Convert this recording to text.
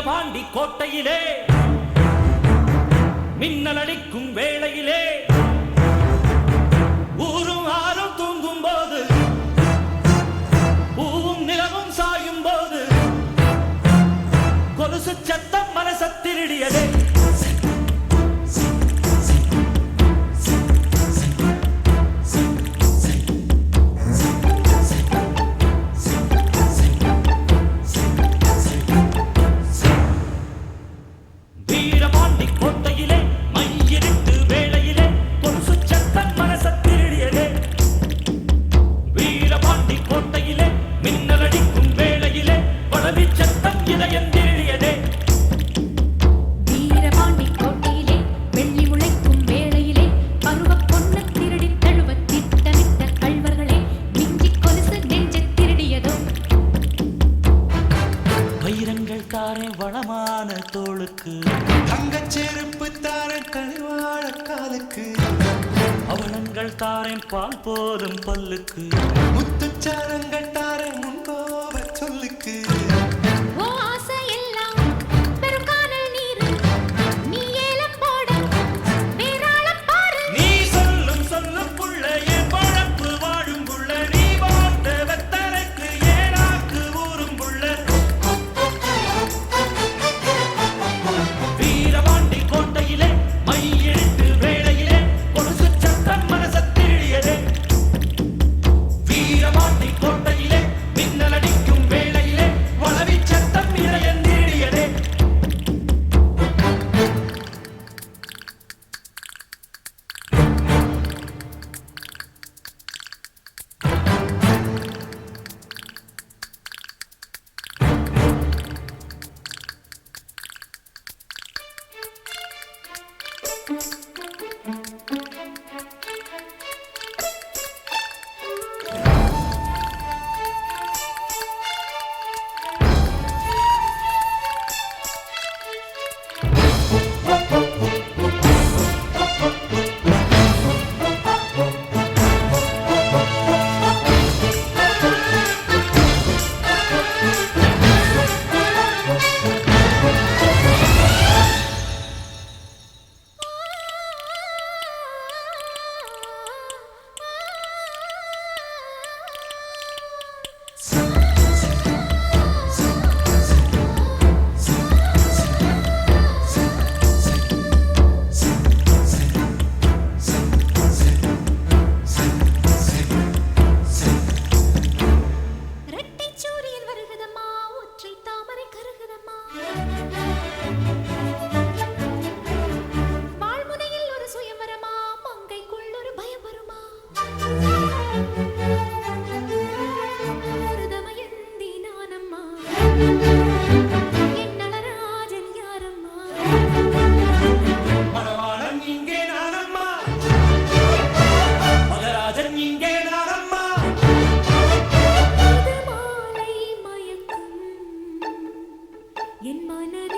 வீரபாண்டி கோட்டையிலே மின்னல் அடிக்கும் வேளையிலே ஊரும் ஆறும் தூங்கும் போது பூவும் நிலவும் சாயும் போது கொலுசு சத்தம் மனச திருடியதே. வீரபாண்டி கோட்டையிலே மையிருட்டு வேளையிலே கொலுசு சத்தம் மனச திருடியதே. வீரபாண்டி கோட்டையிலே மின்னல் அடிக்கும் வேளையிலே வளவி சத்தம் இதயம் திருடியதே. வீரபாண்டி கோட்டையிலே வெள்ளி முளைக்கும் வேளையிலே பருவ பொண்ணு திருடி தழுவ திட்டமிட்ட கள்வர்களே மிஞ்சி கொலுசு நெஞ்ச திருடியதோ. வைரங்கள் தாரே வளமான தோளுக்கு தங்கச் செருப்பு தாரன் கனிவாழ காலுக்கு அவலங்கள் தாரேன் பால் போதும் பல்லுக்கு முத்துச்சாரங்கள் தாரன் முன்போவ சொல்லுக்கு ஓ ஆசை எல்லாம் பெருங்கானல் நீர் நீ ஏலம் போட வேறாளம் பாரு. நீ சொல்லும் சொல்லுக்குள்ள என் பழப்பு வாழும் புள்ள நீ வாழ்ந்த வெத்தரைக்கு ஏனாக்கு ஊரும் புள்ள. வீரபாண்டி கோட்டையிலே மையெழுத்து வேளையிலே கொலுசு சத்தம் மனச திருடியதே. வீரபாண்டி கோட்டையிலே மின்னல் அடிக்கும் வேளையிலே வளவி சத்தம் இதயம் திருடியதே. இரட்டை சூரியன் வருகுதம்மா ஒற்றை தாமரை கருகுதம்மா. வாழ்முனையில் ஒரு சுயம்பரமா மங்கைக்குள் ஒரு பயம் வருமா. ஒரு தமயந்தி நானம்மா என்னளராஜன் யாரம்மா. மணவாளன் இங்கே நானம்மா மகராஜன் இங்கே நானம்மா. இது மாலை மயக்கும் என் மனதை